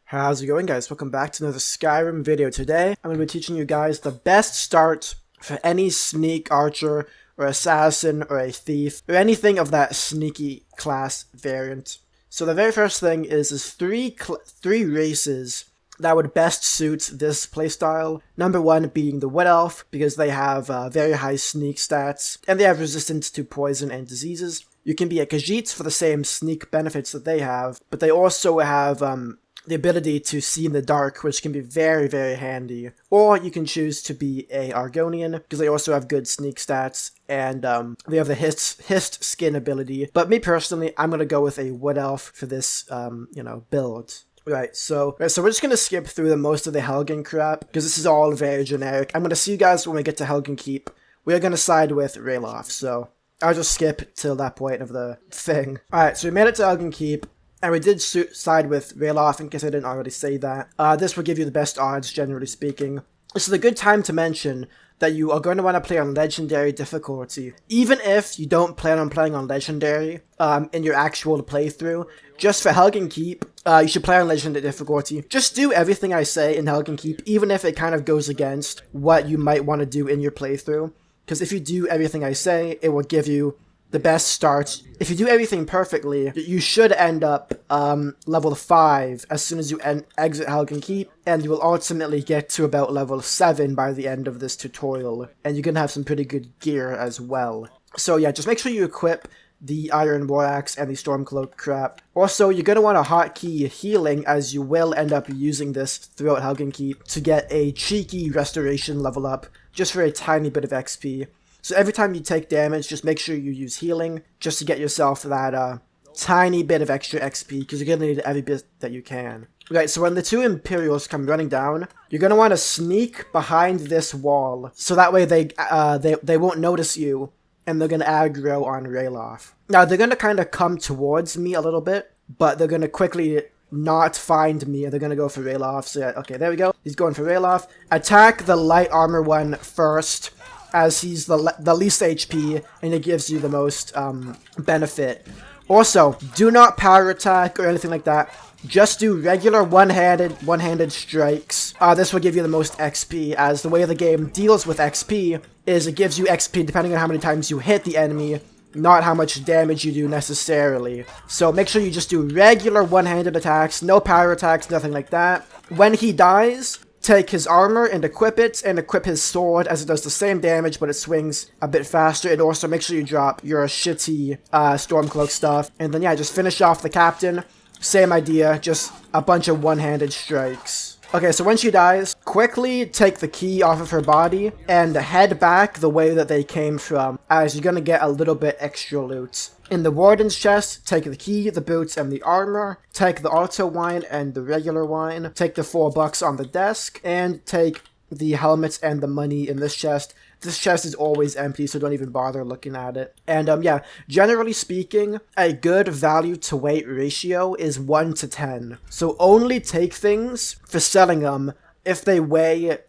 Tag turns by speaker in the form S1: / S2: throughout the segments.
S1: How's it going, guys? Welcome back to another Skyrim video. Today, I'm going to be teaching you guys the best start for any sneak archer or assassin or a thief or anything of that sneaky class variant. So the very first thing is three races that would best suit this playstyle. Number one being the Wood Elf, because they have very high sneak stats and they have resistance to poison and diseases. You can be a Khajiit for the same sneak benefits that they have, but they also have the ability to see in the dark, which can be very, very handy. Or you can choose to be a Argonian, because they also have good sneak stats, and they have the hist skin ability. But me personally, I'm going to go with a Wood Elf for this, build. Right, so we're just going to skip through most of the Helgen crap, because this is all very generic. I'm going to see you guys when we get to Helgen Keep. We're going to side with Ralof, so I'll just skip till that point of the thing. Alright, so we made it to Helgen Keep. And we did side with Ralof, in case I didn't already say that. This will give you the best odds, generally speaking. This is a good time to mention that you are going to want to play on Legendary difficulty. Even if you don't plan on playing on Legendary in your actual playthrough, just for Helgen Keep, you should play on Legendary difficulty. Just do everything I say in Helgen Keep, even if it kind of goes against what you might want to do in your playthrough. Because if you do everything I say, it will give you the best starts. If you do everything perfectly, you should end up level 5 as soon as you exit Helgen Keep, and you will ultimately get to about level 7 by the end of this tutorial, and you're gonna have some pretty good gear as well. So yeah, just make sure you equip the Iron War Axe and the Stormcloak crap. Also, you're gonna want a hotkey healing, as you will end up using this throughout Helgen Keep to get a cheeky restoration level up, just for a tiny bit of XP. So every time you take damage, just make sure you use healing, just to get yourself that tiny bit of extra XP, because you're going to need every bit that you can. Right, so when the two Imperials come running down, you're going to want to sneak behind this wall, so that way they won't notice you, and they're going to aggro on Ralof. Now, they're going to kind of come towards me a little bit, but they're going to quickly not find me, and they're going to go for Ralof. So yeah, okay, there we go. He's going for Ralof. Attack the light armor one first, as he's the least HP, and it gives you the most benefit. Also, do not power attack or anything like that. Just do regular one-handed strikes. This will give you the most XP, as the way the game deals with XP is it gives you XP depending on how many times you hit the enemy, not how much damage you do necessarily. So make sure you just do regular one-handed attacks, no power attacks, nothing like that. When he dies, take his armor and equip it, and equip his sword, as it does the same damage, but it swings a bit faster. And also make sure you drop your shitty Stormcloak stuff. And then yeah, just finish off the captain. Same idea, just a bunch of one-handed strikes. Okay, so when she dies, quickly take the key off of her body and head back the way that they came from, as you're gonna get a little bit extra loot. In the Warden's chest, take the key, the boots, and the armor. Take the auto wine and the regular wine. Take the $4 on the desk, and take the helmets and the money in this chest. This chest is always empty, so don't even bother looking at it. And yeah, generally speaking, a good value to weight ratio is 1 to 10. So only take things for selling them if they weigh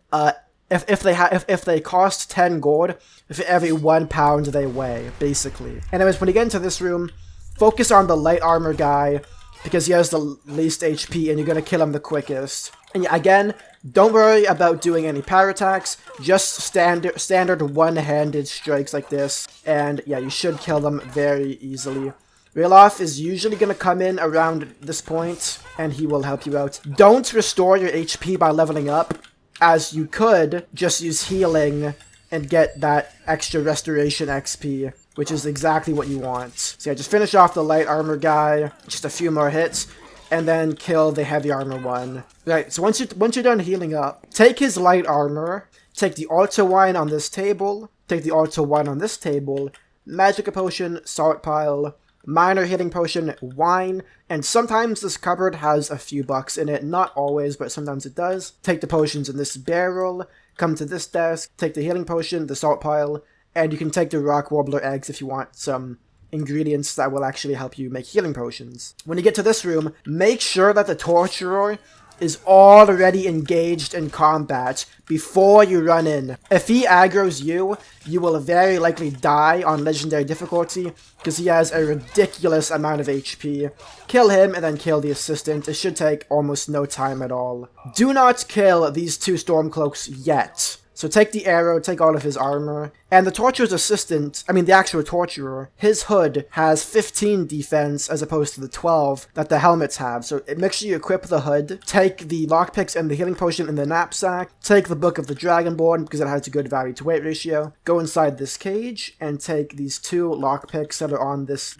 S1: if they cost 10 gold for every 1 pound they weigh, basically. Anyways, when you get into this room, focus on the light armor guy, because he has the least HP and you're gonna kill him the quickest. And yeah, again, don't worry about doing any power attacks, just standard one-handed strikes like this, and yeah, you should kill them very easily. Ralof is usually going to come in around this point, and he will help you out. Don't restore your HP by leveling up, as you could just use healing and get that extra restoration XP, which is exactly what you want. So yeah, just finish off the light armor guy, just a few more hits, and then kill the heavy armor one. Right, so once you're done healing up, take his light armor, take the auto wine on this table, take the auto wine on this table, magic potion, salt pile, minor healing potion, wine, and sometimes this cupboard has a few bucks in it, not always, but sometimes it does. Take the potions in this barrel, come to this desk, take the healing potion, the salt pile, and you can take the rock warbler eggs if you want some ingredients that will actually help you make healing potions. When you get to this room, make sure that the torturer is already engaged in combat before you run in. If he aggroes you, you will very likely die on legendary difficulty because he has a ridiculous amount of HP. Kill him and then kill the assistant. It should take almost no time at all. Do not kill these two Stormcloaks yet. So take the arrow, take all of his armor, and the Torturer's assistant, I mean the actual Torturer, his hood has 15 defense as opposed to the 12 that the helmets have. So make sure you equip the hood, take the lockpicks and the healing potion in the knapsack, take the Book of the Dragonborn because it has a good value to weight ratio, go inside this cage, and take these 2 lockpicks that are on this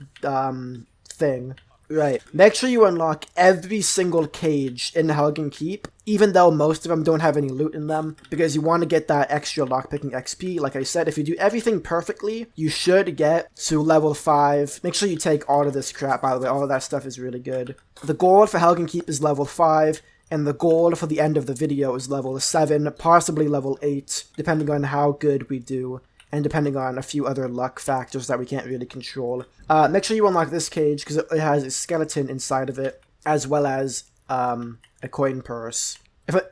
S1: thing. Right. Make sure you unlock every single cage in Helgen Keep, even though most of them don't have any loot in them, because you want to get that extra lockpicking XP. Like I said, if you do everything perfectly, you should get to level 5. Make sure you take all of this crap, by the way. All of that stuff is really good. The goal for Helgen Keep is level 5, and the goal for the end of the video is level 7, possibly level 8, depending on how good we do, and depending on a few other luck factors that we can't really control. Make sure you unlock this cage, because it has a skeleton inside of it, as well as a coin purse.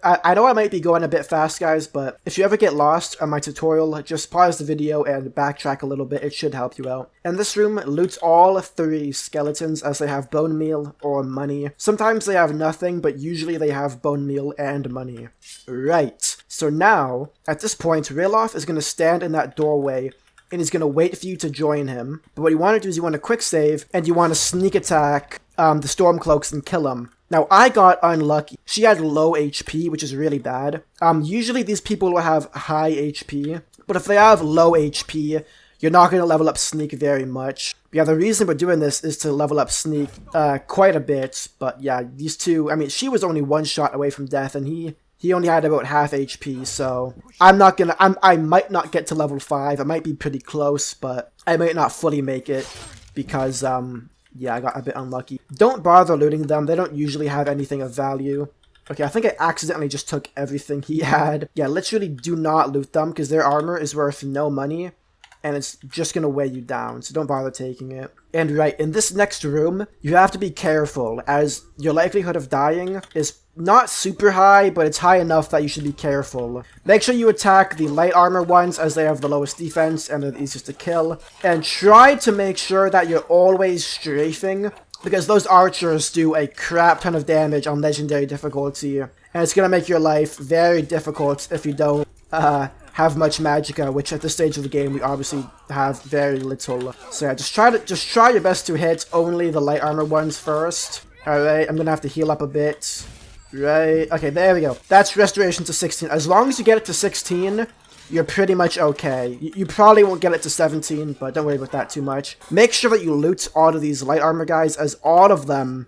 S1: I know I might be going a bit fast, guys, but if you ever get lost on my tutorial, just pause the video and backtrack a little bit. It should help you out. In this room, loot all 3 skeletons as they have bone meal or money. Sometimes they have nothing, but usually they have bone meal and money. Right. So now, at this point, Riloff is going to stand in that doorway and he's going to wait for you to join him. But what you want to do is you want to quick save and you want to sneak attack the Stormcloaks and kill them. Now, I got unlucky. She had low HP, which is really bad. Usually these people will have high HP, but if they have low HP, you're not going to level up Sneak very much. Yeah, the reason we're doing this is to level up Sneak quite a bit, but yeah, these two, I mean, she was only 1 shot away from death, and he only had about half HP, so I might not get to level 5. I might be pretty close, but I might not fully make it because, yeah, I got a bit unlucky. Don't bother looting them. They don't usually have anything of value. Okay, I think I accidentally just took everything he had. Yeah, literally do not loot them because their armor is worth no money. And it's just going to weigh you down, so don't bother taking it. And right, in this next room, you have to be careful, as your likelihood of dying is not super high, but it's high enough that you should be careful. Make sure you attack the light armor ones, as they have the lowest defense and they're the easiest to kill. And try to make sure that you're always strafing, because those archers do a crap ton of damage on legendary difficulty. And it's going to make your life very difficult if you don't have much magicka, which at this stage of the game we obviously have very little. So yeah, just try your best to hit only the light armor ones first. Alright, I'm gonna have to heal up a bit. Right, okay, there we go. That's restoration to 16. As long as you get it to 16, you're pretty much okay. You probably won't get it to 17, but don't worry about that too much. Make sure that you loot all of these light armor guys, as all of them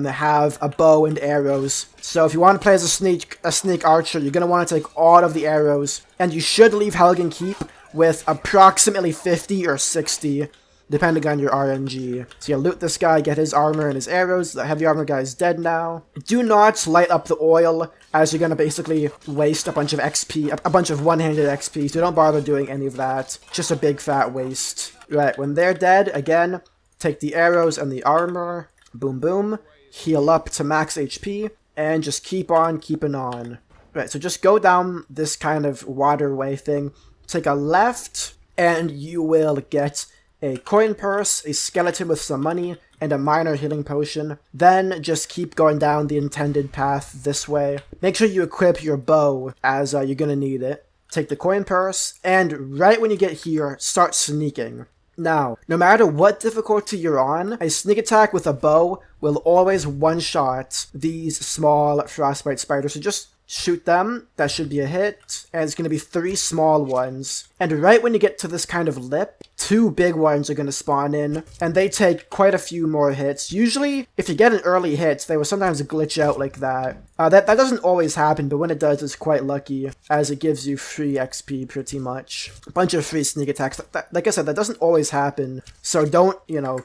S1: have a bow and arrows. So if you want to play as a sneak archer, you're going to want to take all of the arrows. And you should leave Helgen Keep with approximately 50 or 60, depending on your RNG. So yeah, loot this guy, get his armor and his arrows. The heavy armor guy is dead now. Do not light up the oil, as you're going to basically waste a bunch of XP, a bunch of one-handed XP. So don't bother doing any of that. Just a big fat waste. Right, when they're dead, again, take the arrows and the armor. Boom, boom. Heal up to max HP, and just keep on keeping on. Right, so just go down this kind of waterway thing, take a left, and you will get a coin purse, a skeleton with some money, and a minor healing potion. Then just keep going down the intended path this way. Make sure you equip your bow, as you're gonna need it. Take the coin purse, and right when you get here, start sneaking. Now, no matter what difficulty you're on, a sneak attack with a bow will always one-shot these small frostbite spiders. So just shoot them. That should be a hit. And it's going to be 3 small ones. And right when you get to this kind of lip, 2 big ones are going to spawn in. And they take quite a few more hits. Usually, if you get an early hit, they will sometimes glitch out like that. That doesn't always happen, but when it does, it's quite lucky, as it gives you free XP pretty much. A bunch of free sneak attacks. Like I said, that doesn't always happen, so don't,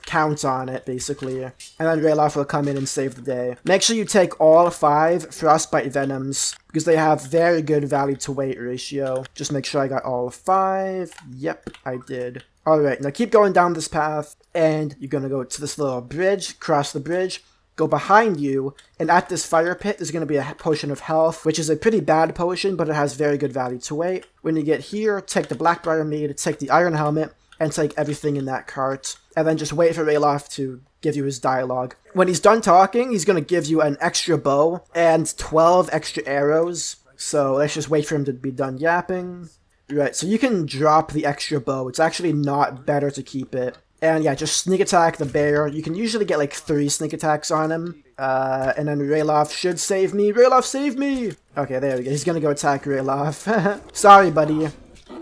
S1: count on it, basically. And then Riloff will come in and save the day. Make sure you take all 5 frostbite venoms, because they have very good value to weight ratio. Just make sure I got all 5. Yep, I did. Alright, now keep going down this path, and you're gonna go to this little bridge, cross the bridge, go behind you, and at this fire pit, there's going to be a potion of health, which is a pretty bad potion, but it has very good value to weight. When you get here, take the Blackbriar Mead, take the Iron Helmet, and take everything in that cart, and then just wait for Ralof to give you his dialogue. When he's done talking, he's going to give you an extra bow and 12 extra arrows, so let's just wait for him to be done yapping. Right, so you can drop the extra bow. It's actually not better to keep it. And yeah, just sneak attack the bear. You can usually get like 3 sneak attacks on him. And then Ralof should save me. Ralof, save me! Okay, there we go. He's gonna go attack Ralof. Sorry, buddy.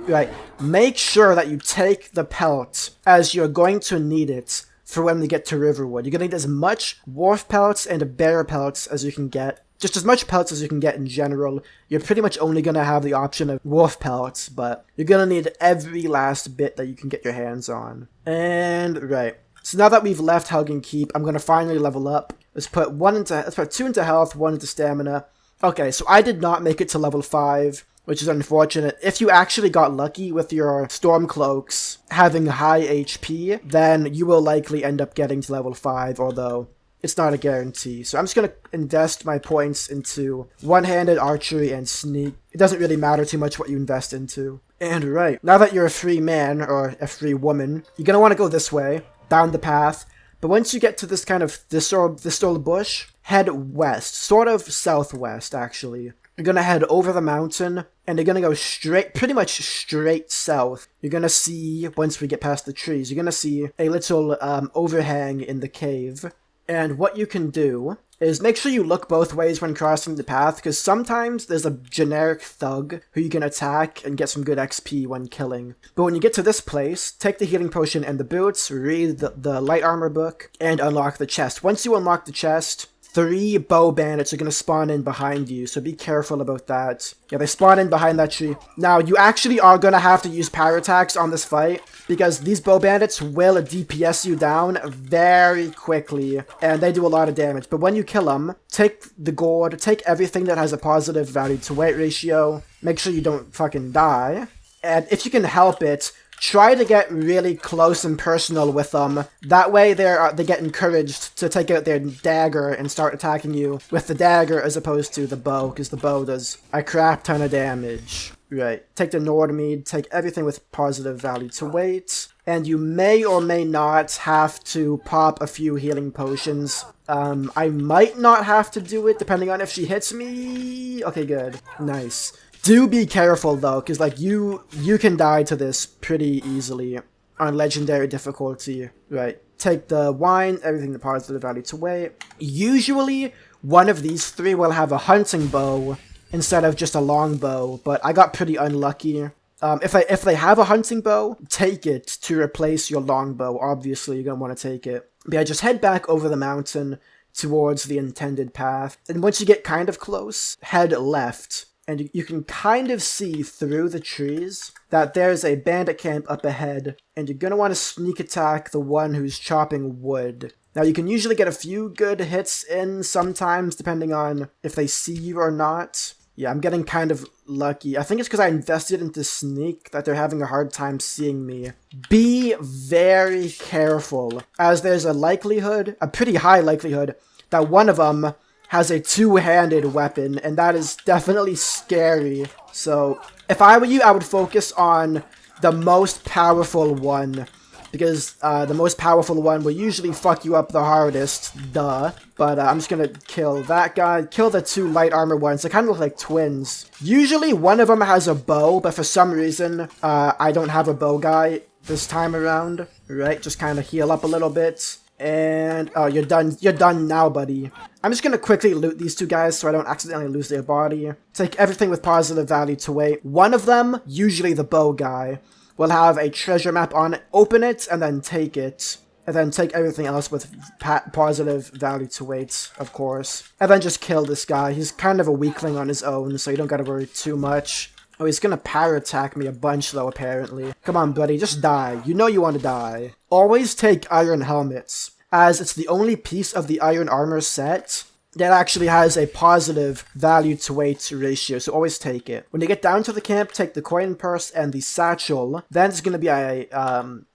S1: Right, make sure that you take the pelt, as you're going to need it for when we get to Riverwood. You're gonna need as much wolf pelts and bear pelts as you can get. Just as much pelts as you can get in general. You're pretty much only going to have the option of wolf pelts, but you're going to need every last bit that you can get your hands on. And, right. So now that we've left Helgen Keep, I'm going to finally level up. Let's put 2 into health, 1 into stamina. Okay, so I did not make it to level 5, which is unfortunate. If you actually got lucky with your Stormcloaks having high HP, then you will likely end up getting to level 5, although it's not a guarantee. So I'm just going to invest my points into one-handed archery and sneak. It doesn't really matter too much what you invest into. And right, now that you're a free man, or a free woman, you're going to want to go this way, down the path. But once you get to this kind of, this little bush, head west, sort of southwest, actually. You're going to head over the mountain, and you're going to go straight, pretty much straight south. You're going to see, once we get past the trees, you're going to see a little overhang in the cave. And what you can do is make sure you look both ways when crossing the path, because sometimes there's a generic thug who you can attack and get some good XP when killing. But when you get to this place, take the healing potion and the boots, read the light armor book, and unlock the chest. Once you unlock the chest, 3 bow bandits are going to spawn in behind you, so be careful about that. Yeah, they spawn in behind that tree. Now, you actually are going to have to use power attacks on this fight, because these bow bandits will DPS you down very quickly, and they do a lot of damage. But when you kill them, take the gourd, take everything that has a positive value to weight ratio, make sure you don't fucking die, and if you can help it, try to get really close and personal with them. That way they get encouraged to take out their dagger and start attacking you with the dagger as opposed to the bow, because the bow does a crap ton of damage. Right. Take the Nordmead, take everything with positive value to weight, and you may or may not have to pop a few healing potions. I might not have to do it depending on if she hits me. Okay, good. Nice. Do be careful though, because like you can die to this pretty easily on legendary difficulty. Right. Take the wine, everything the positive value to weight. Usually one of these 3 will have a hunting bow instead of just a longbow, but I got pretty unlucky. If they have a hunting bow, take it to replace your longbow. Obviously, you're gonna want to take it. But yeah, just head back over the mountain towards the intended path, and once you get kind of close, head left. And you can kind of see through the trees that there's a bandit camp up ahead, and you're going to want to sneak attack the one who's chopping wood. Now, you can usually get a few good hits in sometimes, depending on if they see you or not. Yeah, I'm getting kind of lucky. I think it's because I invested into sneak that they're having a hard time seeing me. Be very careful, as there's a likelihood, a pretty high likelihood, that one of them has a 2-handed weapon, and that is definitely scary. So, if I were you, I would focus on the most powerful one, because the most powerful one will usually fuck you up the hardest, duh. But I'm just gonna kill that guy, kill the 2 light armor ones. They kind of look like twins. Usually one of them has a bow, but for some reason, I don't have a bow guy this time around. Right, just kind of heal up a little bit. And, oh, you're done now, buddy. I'm just gonna quickly loot these 2 guys so I don't accidentally lose their body. Take everything with positive value to weight. One of them, usually the bow guy, will have a treasure map on it. Open it, and then take it. And then take everything else with positive value to weight, of course. And then just kill this guy. He's kind of a weakling on his own, so you don't gotta worry too much. Oh, he's gonna power attack me a bunch though, apparently. Come on, buddy, just die. You know you want to die. Always take iron helmets, as it's the only piece of the iron armor set that actually has a positive value to weight ratio, so always take it. When you get down to the camp, take the coin purse and the satchel. Then it's going to be a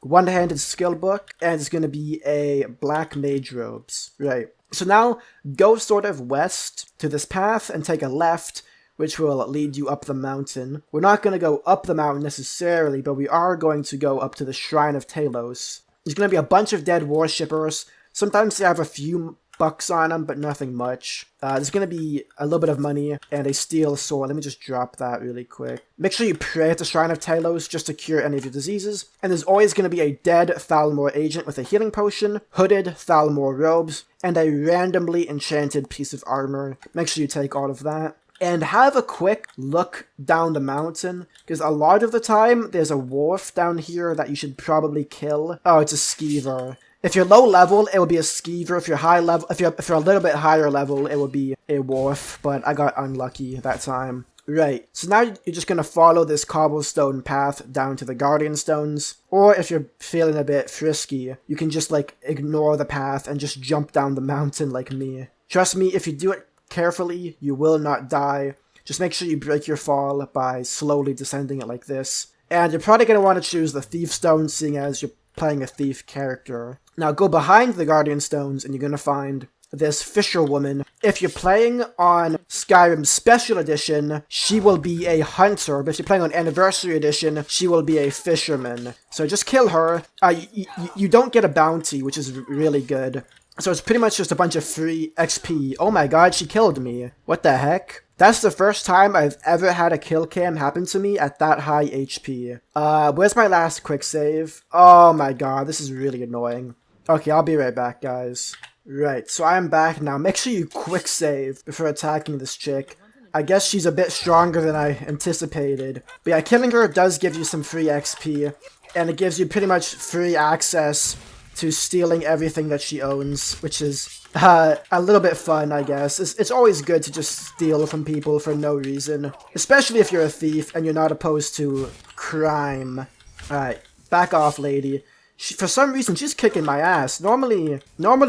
S1: one-handed skill book, and it's going to be a black mage robes. Right. So now go sort of west to this path and take a left, which will lead you up the mountain. We're not going to go up the mountain necessarily, but we are going to go up to the Shrine of Talos. There's going to be a bunch of dead worshippers. Sometimes they have a few bucks on them, but nothing much. There's going to be a little bit of money and a steel sword. Let me just drop that really quick. Make sure you pray at the Shrine of Talos just to cure any of your diseases. And there's always going to be a dead Thalmor agent with a healing potion, hooded Thalmor robes, and a randomly enchanted piece of armor. Make sure you take all of that. And have a quick look down the mountain, because a lot of the time there's a wharf down here that you should probably kill. Oh, it's a skeever. If you're low level, it will be a skeever. If you're high level, if you're a little bit higher level, it will be a wharf. But I got unlucky that time. Right, so now you're just gonna follow this cobblestone path down to the Guardian Stones. Or if you're feeling a bit frisky, you can just like ignore the path and just jump down the mountain like me. Trust me, if you do it carefully, you will not die. Just make sure you break your fall by slowly descending it like this. And you're probably going to want to choose the Thief Stone, seeing as you're playing a thief character. Now go behind the Guardian Stones and you're going to find this fisherwoman. If you're playing on Skyrim Special Edition, she will be a hunter, but if you're playing on Anniversary Edition, she will be a fisherman. So just kill her. You don't get a bounty, which is really good. So it's pretty much just a bunch of free XP. Oh my god, she killed me. What the heck? That's the first time I've ever had a kill cam happen to me at that high HP. Where's my last quick save? Oh my god, this is really annoying. Okay, I'll be right back, guys. Right, so I'm back now. Make sure you quick save before attacking this chick. I guess she's a bit stronger than I anticipated. But yeah, killing her does give you some free XP. And it gives you pretty much free access to stealing everything that she owns, which is a little bit fun, I guess. It's always good to just steal from people for no reason, especially if you're a thief and you're not opposed to crime. Alright, back off, lady. For some reason, she's kicking my ass. Normally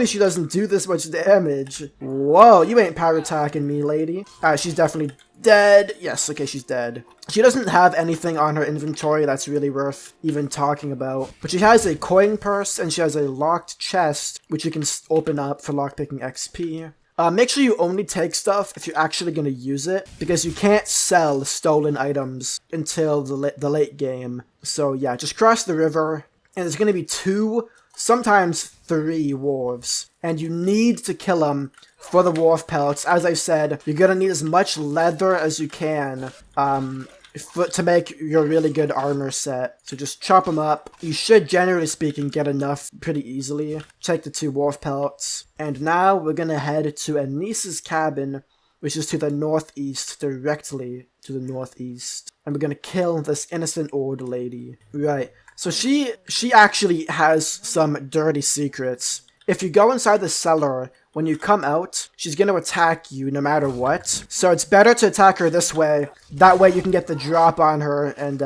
S1: she doesn't do this much damage. Whoa, you ain't power attacking me, lady. Alright, she's definitely dead. Yes, okay, she's dead. She doesn't have anything on her inventory that's really worth even talking about. But she has a coin purse and she has a locked chest, which you can open up for lockpicking XP. Make sure you only take stuff if you're actually going to use it, because you can't sell stolen items until the late game. So yeah, just cross the river. And there's going to be 2, sometimes 3 wolves. And you need to kill them for the wolf pelts. As I said, you're going to need as much leather as you can to make your really good armor set. So just chop them up. You should, generally speaking, get enough pretty easily. Take the 2 wolf pelts. And now we're going to head to Anice's cabin, which is to the northeast, directly to the northeast. And we're going to kill this innocent old lady. Right. So she actually has some dirty secrets. If you go inside the cellar, when you come out, she's going to attack you no matter what. So it's better to attack her this way. That way you can get the drop on her and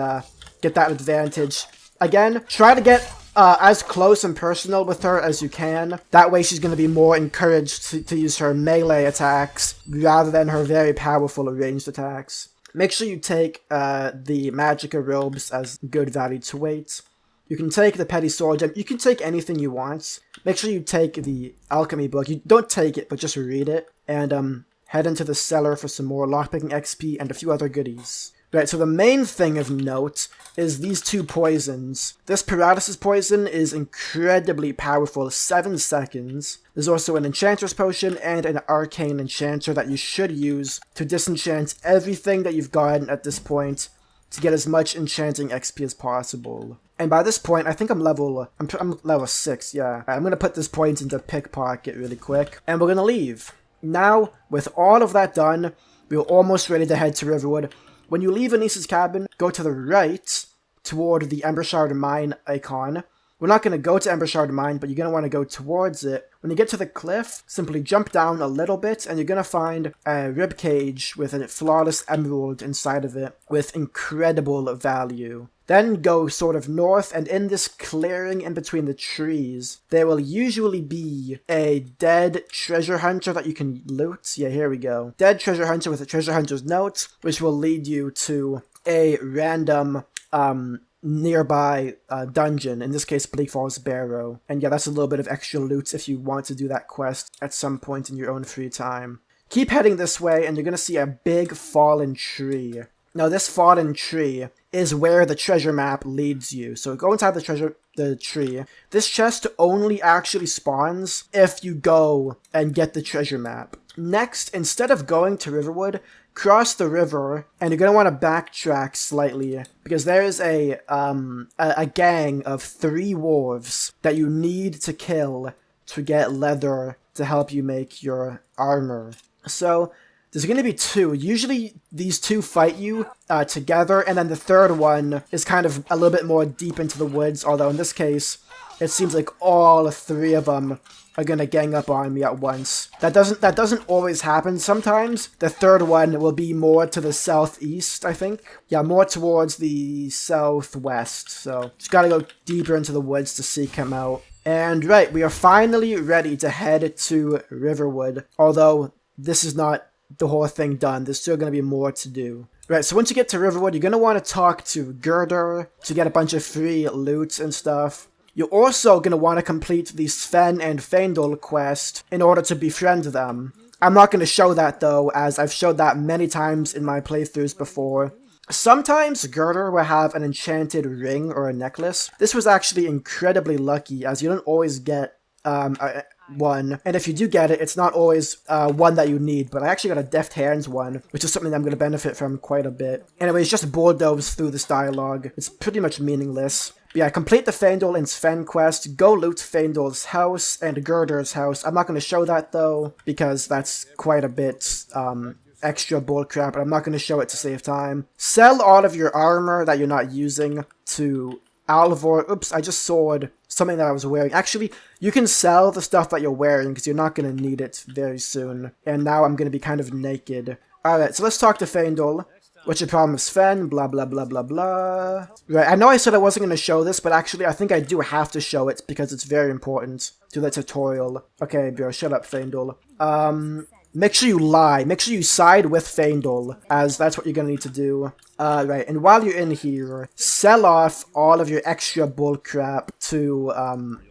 S1: get that advantage. Again, try to get as close and personal with her as you can. That way she's going to be more encouraged to use her melee attacks rather than her very powerful ranged attacks. Make sure you take the Magicka robes as good value to weight. You can take the Petty Sword Gem. You can take anything you want. Make sure you take the Alchemy book. You don't take it, but just read it. And head into the cellar for some more lockpicking XP and a few other goodies. Right, so the main thing of note is these 2 poisons. This Paralysis poison is incredibly powerful, 7 seconds. There's also an Enchanter's Potion and an Arcane Enchanter that you should use to disenchant everything that you've gotten at this point to get as much enchanting XP as possible. And by this point, I think I'm level 6, yeah. I'm going to put this point into Pickpocket really quick, and we're going to leave. Now, with all of that done, we're almost ready to head to Riverwood. When you leave Anice's cabin, go to the right toward the Embershard Mine icon. We're not going to go to Embershard Mine, but you're going to want to go towards it. When you get to the cliff, simply jump down a little bit, and you're going to find a ribcage with a flawless emerald inside of it with incredible value. Then go sort of north, and in this clearing in between the trees, there will usually be a dead treasure hunter that you can loot. Yeah, here we go. Dead treasure hunter with a treasure hunter's note, which will lead you to a random nearby dungeon, in this case Bleak Falls Barrow. And yeah, that's a little bit of extra loot if you want to do that quest at some point in your own free time. Keep heading this way and you're gonna see a big fallen tree. Now this fallen tree is where the treasure map leads you. So go inside the tree. This chest only actually spawns if you go and get the treasure map. Next, instead of going to Riverwood, cross the river, and you're going to want to backtrack slightly, because there's a gang of 3 wolves that you need to kill to get leather to help you make your armor. So there's going to be 2. Usually these 2 fight you together, and then the third one is kind of a little bit more deep into the woods, although in this case, it seems like all 3 of them are gonna gang up on me at once. That doesn't always happen. Sometimes the third one will be more to the southeast, I think. Yeah, more towards the southwest. So just gotta go deeper into the woods to seek him out. And right, we are finally ready to head to Riverwood. Although this is not the whole thing done. There's still gonna be more to do. Right, so once you get to Riverwood, you're gonna want to talk to Girder to get a bunch of free loot and stuff. You're also going to want to complete the Sven and Feindl quest in order to befriend them. I'm not going to show that though, as I've showed that many times in my playthroughs before. Sometimes Girder will have an enchanted ring or a necklace. This was actually incredibly lucky, as you don't always get one, and if you do get it, it's not always one that you need, but I actually got a Deft Hands one, which is something that I'm going to benefit from quite a bit. Anyways, just bulldoze through this dialogue. It's pretty much meaningless. But yeah, complete the Feindl and Sven quest, go loot Feindl's house and Girder's house. I'm not going to show that though, because that's quite a bit extra bullcrap, but I'm not going to show it to save time. Sell all of your armor that you're not using to Alvor. Oops, I just sawed something that I was wearing. Actually, you can sell the stuff that you're wearing because you're not going to need it very soon. And now I'm going to be kind of naked. Alright, so let's talk to Feindl. What's your problem with Sven? Blah, blah, blah, blah, blah. Right, I know I said I wasn't going to show this, but actually I think I do have to show it because it's very important to the tutorial. Okay, bro, shut up, Feindl. Make sure you lie. Make sure you side with Feindl, as that's what you're going to need to do. Right, and while you're in here, sell off all of your extra bullcrap to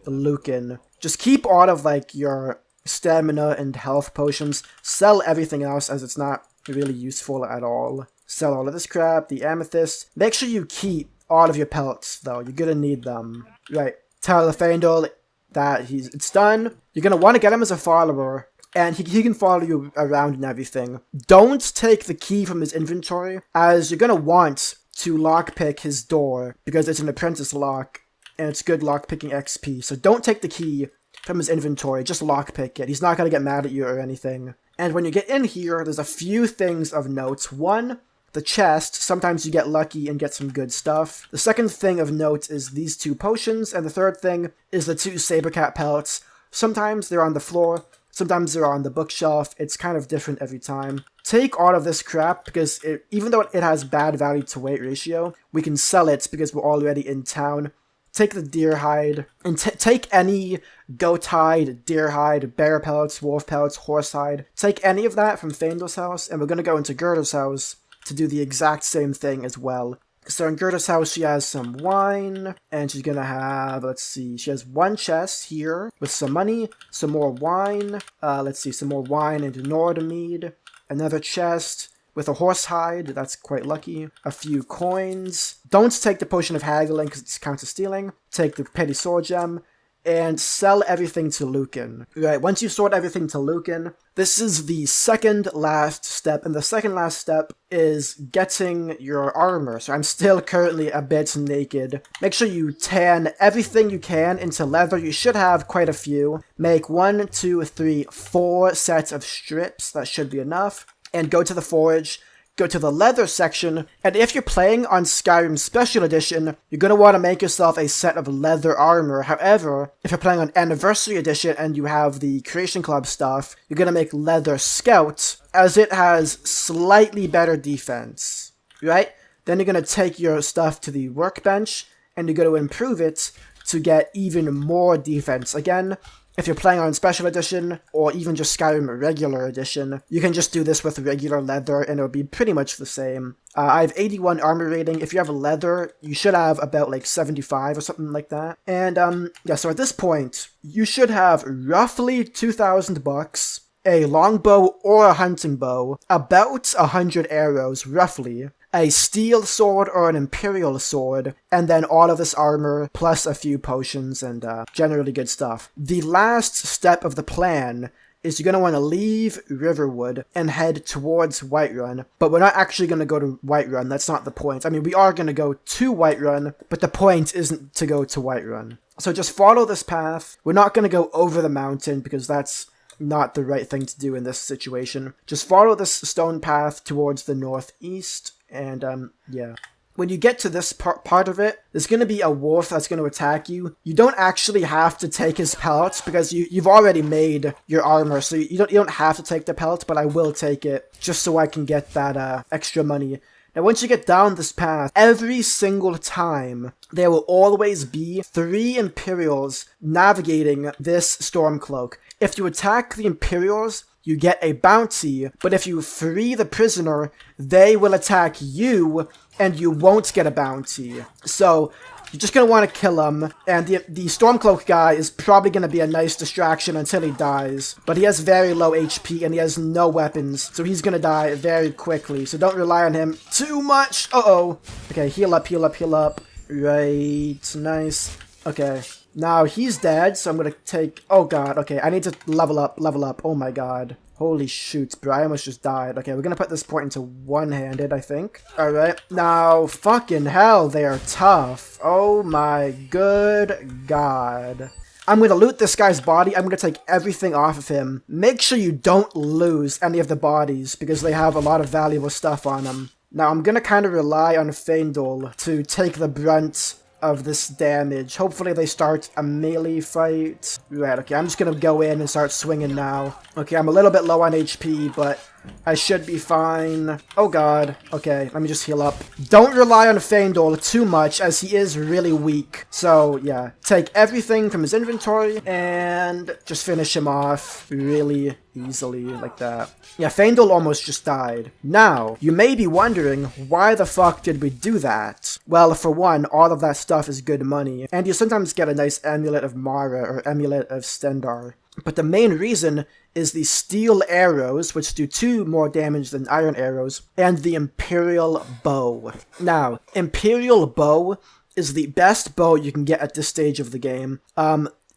S1: Lucan. Just keep all of, like, your stamina and health potions. Sell everything else, as it's not really useful at all. Sell all of this crap, the amethyst. Make sure you keep all of your pelts, though. You're gonna need them. Right, tell the Feindl that it's done. You're gonna want to get him as a follower, and he can follow you around and everything. Don't take the key from his inventory, as you're gonna want to lockpick his door, because it's an apprentice lock, and it's good lockpicking XP. So don't take the key from his inventory, just lockpick it. He's not gonna get mad at you or anything. And when you get in here, there's a few things of note. One, the chest. Sometimes you get lucky and get some good stuff. The second thing of note is these 2 potions, and the third thing is the 2 Sabercat pellets. Sometimes they're on the floor, sometimes they're on the bookshelf. It's kind of different every time. Take all of this crap, because even though it has bad value to weight ratio, we can sell it because we're already in town. Take the deer hide, and take any goat hide, deer hide, bear pellets, wolf pellets, horse hide. Take any of that from Feindl's house, and we're going to go into Girder's house to do the exact same thing as well. So in Girder's house, she has some wine, and she's going to have, let's see, she has 1 chest here with some money, some more wine, let's see, some more wine and Nordamead, another chest with a horse hide, that's quite lucky, a few coins. Don't take the potion of haggling because it counts as stealing. Take the petty sword gem, and sell everything to Lucan. Right, once you've sold everything to Lucan, this is the second last step, and the second last step is getting your armor. So I'm still currently a bit naked. Make sure you tan everything you can into leather. You should have quite a few. Make 1, 2, 3, 4 sets of strips. That should be enough. And go to the forge. Go to the leather section, and if you're playing on Skyrim Special Edition, you're going to want to make yourself a set of leather armor. However, if you're playing on Anniversary Edition and you have the Creation Club stuff, you're going to make leather scout, as it has slightly better defense, right? Then you're going to take your stuff to the workbench, and you're going to improve it to get even more defense. Again, If you're playing on Special Edition, or even just Skyrim Regular Edition, you can just do this with regular leather, and it'll be pretty much the same. I have 81 armor rating. If you have a leather, you should have about like 75 or something like that. And yeah, so at this point, you should have roughly 2,000 bucks, a longbow or a hunting bow, about 100 arrows, roughly, a steel sword or an imperial sword, and then all of this armor, plus a few potions and generally good stuff. The last step of the plan is you're going to want to leave Riverwood and head towards Whiterun, but we're not actually going to go to Whiterun. That's not the point. I mean, we are going to go to Whiterun, but the point isn't to go to Whiterun. So just follow this path. We're not going to go over the mountain because that's not the right thing to do in this situation. Just follow this stone path towards the northeast, and yeah. When you get to this part of it, there's going to be a wolf that's going to attack you. You don't actually have to take his pellets because you've already made your armor, so you don't have to take the pellet, but I will take it just so I can get that extra money. Now, once you get down this path, every single time, there will always be 3 Imperials navigating this Stormcloak. If you attack the Imperials, you get a bounty, but if you free the prisoner, they will attack you, and you won't get a bounty. So, you're just going to want to kill him, and the Stormcloak guy is probably going to be a nice distraction until he dies. But he has very low HP, and he has no weapons, so he's going to die very quickly. So don't rely on him too much. Uh-oh. Okay, heal up, heal up, heal up. Right, nice. Okay, now he's dead, so I'm going to take... Oh god, okay, I need to level up, oh my god. Holy shoot, bro, I almost just died. Okay, we're gonna put this point into one-handed, I think. Alright, now, fucking hell, they are tough. Oh my good god. I'm gonna loot this guy's body, I'm gonna take everything off of him. Make sure you don't lose any of the bodies, because they have a lot of valuable stuff on them. Now, I'm gonna kind of rely on Feindel to take the brunt of this damage. Hopefully they start a melee fight. Right, okay, I'm just gonna go in and start swinging now. Okay, I'm a little bit low on HP, but I should be fine. Oh god. Okay, let me just heal up. Don't rely on Feindel too much, as he is really weak. So, yeah. Take everything from his inventory, and just finish him off really easily, like that. Yeah, Feindel almost just died. Now, you may be wondering, why the fuck did we do that? Well, for one, all of that stuff is good money, and you sometimes get a nice Amulet of Mara, or Amulet of Stendar. But the main reason is the steel arrows, which do 2 more damage than iron arrows, and the Imperial Bow. Now, Imperial Bow is the best bow you can get at this stage of the game.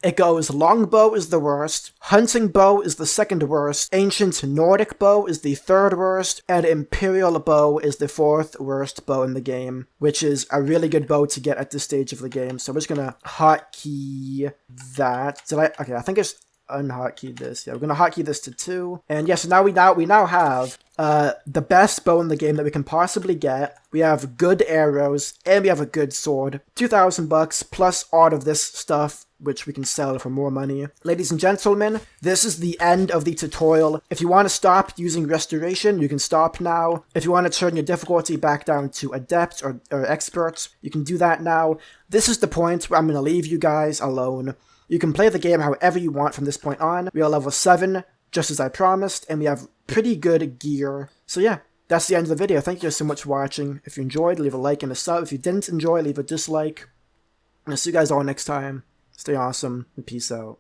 S1: It goes longbow is the worst, hunting bow is the second worst, ancient Nordic bow is the third worst, and imperial bow is the 4th worst bow in the game, which is a really good bow to get at this stage of the game. So we're just gonna hotkey that. Okay, I think it's unhotkey this. Yeah, we're gonna hotkey this to 2. And yes, now we now have the best bow in the game that we can possibly get. We have good arrows, and we have a good sword. 2,000 bucks plus all of this stuff, which we can sell for more money. Ladies and gentlemen, this is the end of the tutorial. If you want to stop using restoration, you can stop now. If you want to turn your difficulty back down to adept or expert, you can do that now. This is the point where I'm going to leave you guys alone. You can play the game however you want from this point on. We are level 7, just as I promised, and we have pretty good gear. So yeah, that's the end of the video. Thank you so much for watching. If you enjoyed, leave a like and a sub. If you didn't enjoy, leave a dislike. And I'll see you guys all next time. Stay awesome, and peace out.